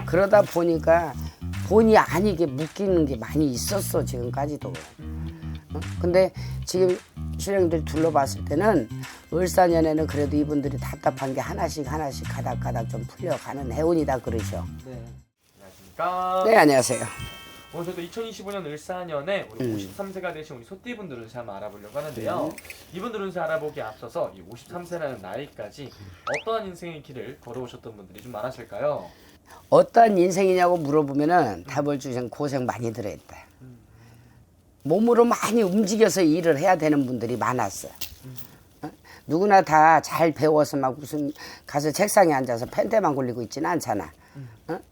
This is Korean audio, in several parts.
그러다 보니까 본의 아니게 묶이는 게 많이 있었어 지금까지도. 근데 지금 신령들 둘러봤을 때는 을사년에는 그래도 이분들이 답답한 게 하나씩 가닥가닥 좀 풀려가는 해운이다 그러셔. 네. 안녕하십니까. 네, 안녕하세요. 오늘 저도 2025년 을사년에 우리 53세가 되신 우리 소띠분들 운세 한번 알아보려고 하는데요. 이분들 운세 알아보기에 앞서서 이 53세라는 나이까지 어떠한 인생의 길을 걸어오셨던 분들이 좀 많으실까요? 어떤 인생이냐고 물어보면은 답을 주신 고생 많이 들어있다. 몸으로 많이 움직여서 일을 해야 되는 분들이 많았어. 누구나 다 잘 배워서 막 무슨 가서 책상에 앉아서 펜대만 굴리고 있지는 않잖아.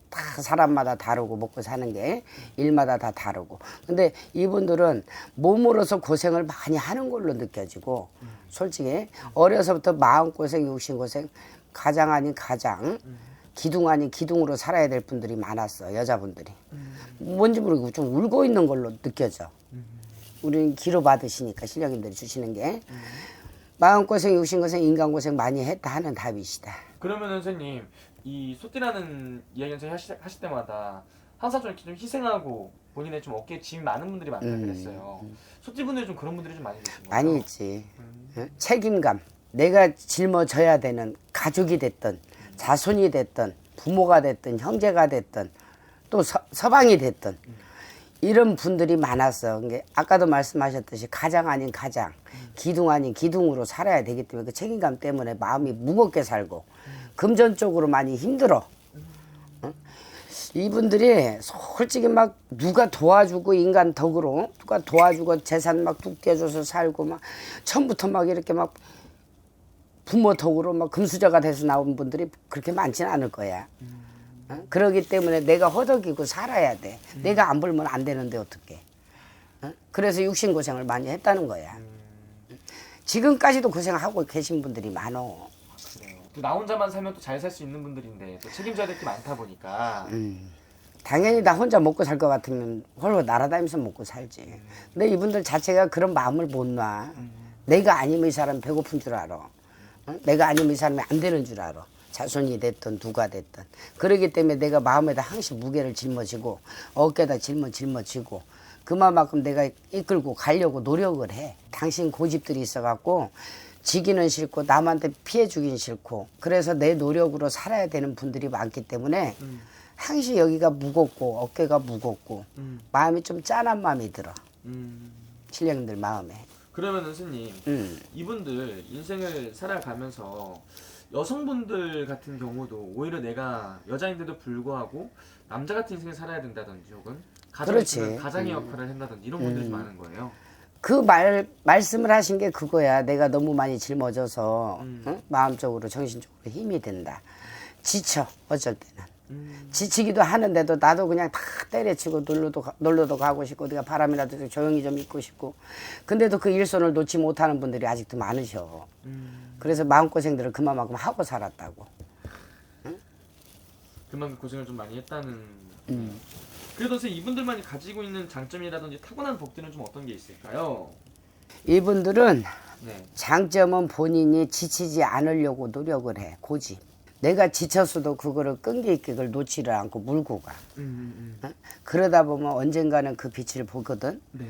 다 사람마다 다르고 먹고 사는 게 일마다 다 다르고. 근데 이분들은 몸으로서 고생을 많이 하는 걸로 느껴지고 솔직히 어려서부터 마음고생, 육신고생, 가장 아닌 가장, 기둥 아닌 기둥으로 살아야 될 분들이 많았어, 여자분들이. 뭔지 모르고 좀 울고 있는 걸로 느껴져. 우리는 기로 받으시니까 신령님들이 주시는 게 마음고생, 육신고생, 인간고생 많이 했다 하는 답이시다. 그러면 선생님, 이 소띠라는 이야기 하실 때마다 항상 좀 이렇게 좀 희생하고 본인의 좀 어깨에 짐 많은 분들이 많다 그랬어요. 소띠분들이 좀 그런 분들이 좀 많이 계신 거예요? 많이 있지. 책임감. 내가 짊어져야 되는 가족이 됐든 자손이 됐든 부모가 됐든 형제가 됐든 또 서방이 됐든 이런 분들이 많았어. 그게 아까도 말씀하셨듯이 가장 아닌 가장, 기둥 아닌 기둥으로 살아야 되기 때문에 그 책임감 때문에 마음이 무겁게 살고 금전적으로 많이 힘들어. 이분들이 솔직히 막 누가 도와주고 인간 덕으로 누가 도와주고 재산 막 뚝 떼줘서 살고 막 처음부터 막 이렇게 막 부모 덕으로 막 금수저가 돼서 나온 분들이 그렇게 많지는 않을 거야. 그러기 때문에 내가 허덕이고 살아야 돼. 내가 안 벌면 안 되는데 어떡해. 그래서 육신고생을 많이 했다는 거야. 지금까지도 고생하고 계신 분들이 많어. 그래요. 또 나 혼자만 살면 또 잘 살 수 있는 분들인데 또 책임져야 될 게 많다 보니까 당연히 나 혼자 먹고 살 것 같으면 홀로 날아다니면서 먹고 살지. 근데 이분들 자체가 그런 마음을 못 놔. 내가 아니면 이 사람 배고픈 줄 알아. 내가 아니면 이 사람이 안 되는 줄 알아. 자손이 됐든 누가 됐든. 그러기 때문에 내가 마음에다 항상 무게를 짊어지고 어깨에다 짊어지고 그만큼 내가 이끌고 가려고 노력을 해. 당신 고집들이 있어갖고 지기는 싫고 남한테 피해 주긴 싫고 그래서 내 노력으로 살아야 되는 분들이 많기 때문에 항상 여기가 무겁고 어깨가 무겁고 마음이 좀 짠한 마음이 들어. 신령들 마음에. 그러면은 스님, 이분들 인생을 살아가면서 여성분들 같은 경우도 오히려 내가 여자인데도 불구하고 남자 같은 인생을 살아야 된다든지 혹은 그렇지. 가장의 역할을 한다든지 이런 분들이 좀 많은 거예요. 그 말씀을 하신 게 그거야. 내가 너무 많이 짊어져서 마음적으로 정신적으로 힘이 된다. 지쳐 어쩔 때는. 지치기도 하는데도 나도 그냥 다 때려치고 놀러도 가고 싶고 어디가 바람이라도 조용히 좀 있고 싶고 근데도 그 일손을 놓지 못하는 분들이 아직도 많으셔. 그래서 마음고생들을 그만큼 하고 살았다고. 그만큼 고생을 좀 많이 했다는. 그래도 선생님, 이분들만이 가지고 있는 장점이라든지 타고난 복들은 좀 어떤 게 있을까요? 이분들은 네. 장점은 본인이 지치지 않으려고 노력을 해. 고집. 내가 지쳤어도 그거를 끈기 있게 그걸 놓지를 않고 물고 가. 그러다 보면 언젠가는 그 빛을 보거든. 네.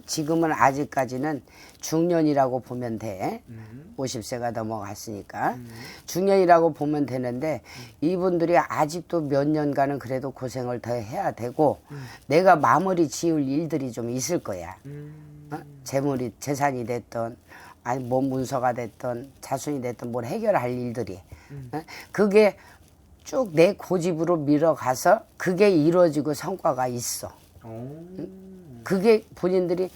지금은 아직까지는 중년이라고 보면 돼. 50세가 넘어갔으니까. 중년이라고 보면 되는데 이분들이 아직도 몇 년간은 그래도 고생을 더 해야 되고 내가 마무리 지을 일들이 좀 있을 거야. 재산이 됐든 아니 뭐 문서가 됐든 자손이 됐든 뭘 해결할 일들이. 그게 쭉 내 고집으로 밀어가서 그게 이루어지고 성과가 있어. 그게 본인들이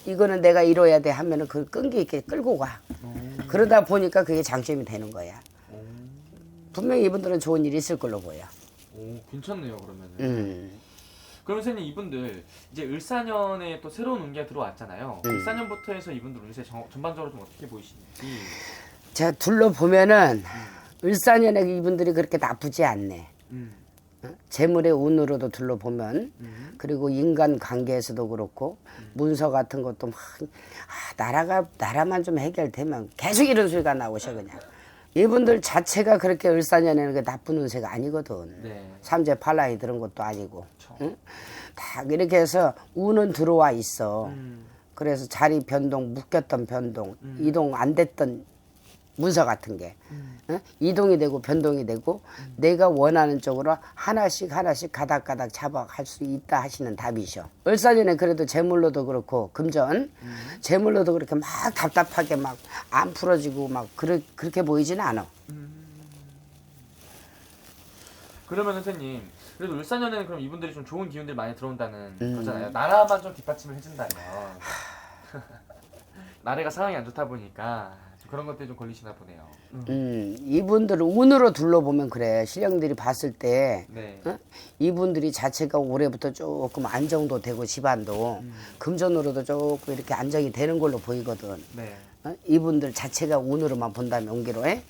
이거는 내가 이뤄야 돼 하면은 그 끈기 있게 끌고 가. 그러다 보니까 그게 장점이 되는 거야. 분명히 이분들은 좋은 일이 있을 걸로 보여. 오, 괜찮네요, 그러면은. 그럼 선생님, 이분들 이제 을사년에 또 새로운 운기가 들어왔잖아요. 을사년부터 해서 이분들 운세 전반적으로 좀 어떻게 보이시는지. 제가 둘러보면은 을사년에 이분들이 그렇게 나쁘지 않네. 재물의 운으로도 둘러보면 그리고 인간 관계에서도 그렇고 문서 같은 것도 막 나라만 좀 해결되면 계속 이런 소리가 나오셔 그냥. 이분들 자체가 그렇게 을사년에는 그 나쁜 운세가 아니거든. 네. 삼재 팔라이 들은 것도 아니고. 그쵸. 응? 다 이렇게 해서 운은 들어와 있어. 음. 그래서 자리 변동, 묶였던 변동, 이동 안 됐던 문서 같은 게 응? 이동이 되고 변동이 되고 내가 원하는 쪽으로 하나씩 가닥가닥 잡아갈 수 있다 하시는 답이셔. 을사년에 그래도 재물로도 그렇고 금전 재물로도 그렇게 막 답답하게 막 안 풀어지고 막 그렇게 보이지는 않아. 그러면 선생님, 그래도 을사년에는 그럼 이분들이 좀 좋은 기운들 많이 들어온다는 거잖아요. 나라만 좀 뒷받침을 해준다면. 나라가 상황이 안 좋다 보니까 좀 그런 것들이 좀 걸리시나 보네요. 이분들을 운으로 둘러보면 그래. 신령들이 봤을 때 네. 어? 이분들이 자체가 올해부터 조금 안정도 되고 집안도 금전으로도 조금 이렇게 안정이 되는 걸로 보이거든. 네. 어? 이분들 자체가 운으로만 본다면 옮기로 해.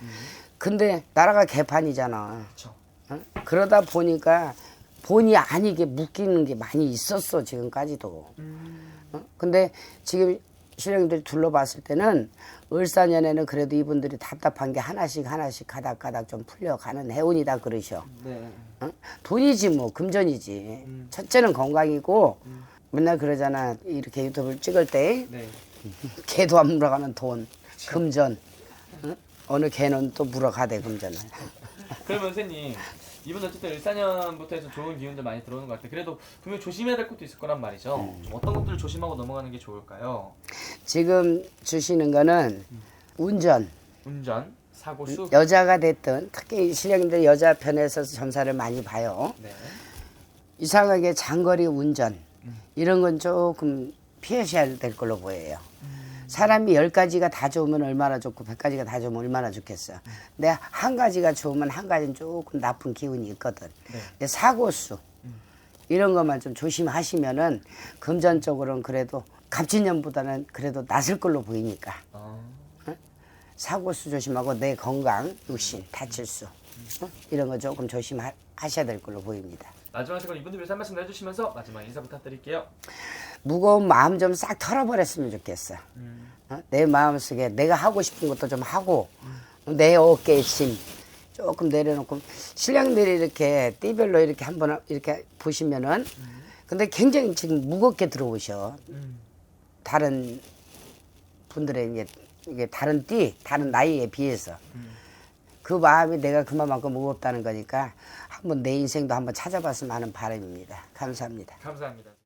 근데 나라가 개판이잖아. 그렇죠. 어? 그러다 보니까 본의 아니게 묶이는 게 많이 있었어 지금까지도. 어? 근데 지금 신령들이 둘러봤을 때는 을사년에는 그래도 이분들이 답답한 게 하나씩 가닥가닥 좀 풀려가는 해운이다 그러셔. 네. 어? 돈이지 뭐 금전이지. 첫째는 건강이고 맨날 그러잖아. 이렇게 유튜브를 찍을 때 네. 개도 안 물어가는 돈, 금전. 어? 어느 개는 또 물어가대 금전을. 그러면 선생님, 이분 어쨌든 을사년부터 해서 좋은 기운들 많이 들어오는 것 같아요. 그래도 분명 조심해야 될 것도 있을 거란 말이죠. 좀 어떤 것들을 조심하고 넘어가는 게 좋을까요? 지금 주시는 거는 운전. 운전, 사고, 수. 여자가 됐든 특히 신령들 여자 편에서 점사를 많이 봐요. 네. 이상하게 장거리 운전 이런 건 조금 피하셔야 될 걸로 보여요. 사람이 10가지가 다 좋으면 얼마나 좋고 100가지가 다 좋으면 얼마나 좋겠어. 근데 한 가지가 좋으면 한 가지는 조금 나쁜 기운이 있거든. 네. 근데 사고수 이런 것만 좀 조심하시면은 금전적으로는 그래도 갑진년보다는 그래도 낫을 걸로 보이니까. 사고수 조심하고 내 건강, 육신, 다칠 수 이런 거 조금 조심하셔야 될 걸로 보입니다. 마지막으로 이분들 위해서 한 말씀 해주시면서 마지막 인사 부탁드릴게요. 무거운 마음 좀 싹 털어버렸으면 좋겠어. 어? 내 마음속에 내가 하고 싶은 것도 좀 하고 내 어깨에 짐 조금 내려놓고 신령들이 이렇게 띠별로 이렇게 한번 이렇게 보시면은 근데 굉장히 지금 무겁게 들어오셔. 다른 분들의 이게 다른 다른 나이에 비해서 그 마음이 내가 그만큼 무겁다는 거니까 한번 내 인생도 한번 찾아봤으면 하는 바람입니다. 감사합니다. 감사합니다.